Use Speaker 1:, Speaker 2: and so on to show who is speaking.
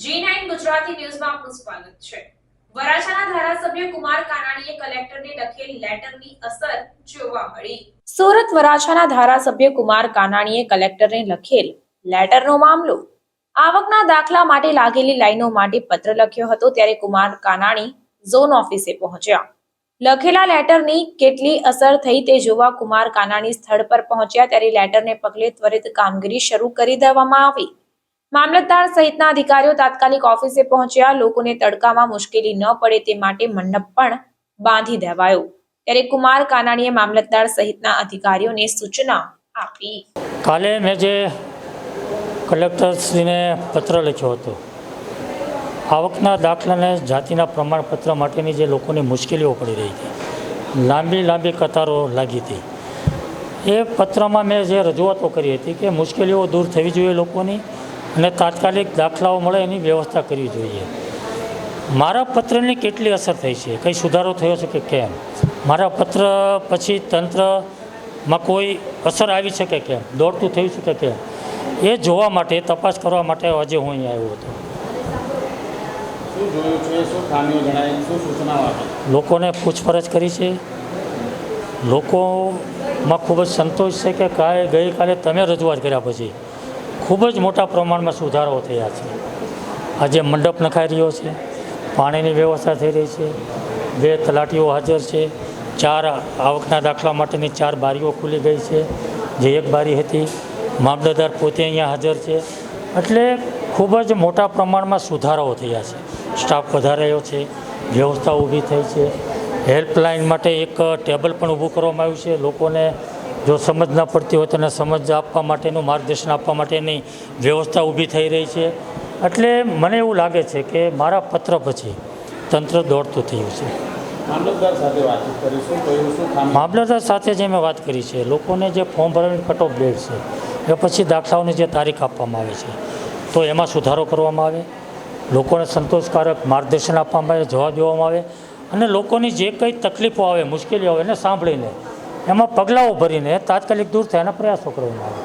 Speaker 1: G9 Gujarati ન્યૂઝમાં આપનું સ્વાગત છે। વરાછાના ધારાસભ્ય કુમાર કાનાણીએ કલેક્ટરને લખેલ લેટરની અસર જોવા મળી। સુરત વરાછાના ધારાસભ્ય કુમાર કાનાણીએ કલેક્ટરને લખેલ લેટરનો મામલો આવકના દાખલા માટે લાગેલી લાઈનો માટે પત્ર લખ્યો હતો ત્યારે કુમાર કાનાણી ઝોન ઓફિસે પહોંચ્યા। લખેલા લેટરની કેટલી અસર થઈ તે જોવા કુમાર કાનાણી સ્થળ પર પહોંચ્યા ત્યારે લેટરને પગલે ત્વરિત કામગીરી શરૂ કરી દેવામાં આવી। મામલતદાર સહિતના અધિકારીઓ તાત્કાલિક ઓફિસે પહોંચ્યા। લોકોને તડકામાં મુશ્કેલી ન પડે તે માટે મંડપ પણ બાંધી દેવાયો ત્યારે કુમાર કાનાણીએ મામલતદાર સહિતના અધિકારીઓને સૂચના આપી।
Speaker 2: કાલે મેં જે કલેક્ટરશ્રીને પત્ર લખ્યો હતો, આવકના દાખલાને જાતિના પ્રમાણપત્ર માટેની જે લોકોની મુશ્કેલીઓ પડી રહી હતી, લાંબી કતારો લાગી હતી, એ પત્રમાં મેં જે રજૂઆતો કરી હતી કે મુશ્કેલીઓ દૂર થવી જોઈએ લોકોની અને તાત્કાલિક દાખલાઓ મળે એની વ્યવસ્થા કરવી જોઈએ। મારા પત્રની કેટલી અસર થઈ છે, કંઈ સુધારો થયો છે કે કેમ, મારા પત્ર પછી તંત્રમાં કોઈ અસર આવી છે કે કેમ, દોડતું થયું છે કે કેમ, એ જોવા માટે તપાસ કરવા માટે આજે હું અહીંયા આવ્યો હતો।
Speaker 3: શું જોયું છે, શું ખામીઓ જણાવી, શું સૂચનાઓ આપી?
Speaker 2: લોકોને પૂછપરછ કરી છે। લોકોમાં ખૂબ જ સંતોષ છે કે ગઈકાલે તમે રજૂઆત કર્યા પછી ખૂબ જ મોટા પ્રમાણમાં સુધારાઓ થયા છે। આજે મંડપ નખાઈ રહ્યો છે, પાણીની વ્યવસ્થા થઈ રહી છે, 2 તલાટીઓ હાજર છે, 4 આવકના દાખલા માટેની 4 બારીઓ ખુલી ગઈ છે, જે 1 બારી હતી, મામલતદાર પોતે અહીંયા હાજર છે। એટલે ખૂબ જ મોટા પ્રમાણમાં સુધારાઓ થયા છે। સ્ટાફ વધારાયો છે, વ્યવસ્થા ઊભી થઈ છે, હેલ્પલાઇન માટે એક ટેબલ પણ ઊભું કરવામાં આવ્યું છે। લોકોને જો સમજ ન પડતી હોય તેને સમજ આપવા માટેનું માર્ગદર્શન આપવા માટેની વ્યવસ્થા ઊભી થઈ રહી છે। એટલે મને એવું લાગે છે કે મારા પત્ર પછી તંત્ર દોડતું થયું છે।
Speaker 3: મામલતદાર સાથે વાતચીત કરી, શું કહ્યું, શું ખામી?
Speaker 2: મામલતદાર સાથે જે મેં વાત કરી છે, લોકોને જે ફોર્મ ભરવાની કટ ઓફ ડેટ છે એ પછી દાખલાઓની જે તારીખ આપવામાં આવે છે તો એમાં સુધારો કરવામાં આવે, લોકોને સંતોષકારક માર્ગદર્શન આપવામાં આવે, જવાબ દેવામાં આવે અને લોકોની જે કંઈ તકલીફો આવે, મુશ્કેલીઓ આવે એને સાંભળીને એમાં પગલાઓ ભરીને તાત્કાલિક દૂર થાય એના પ્રયાસો કરવામાં આવે।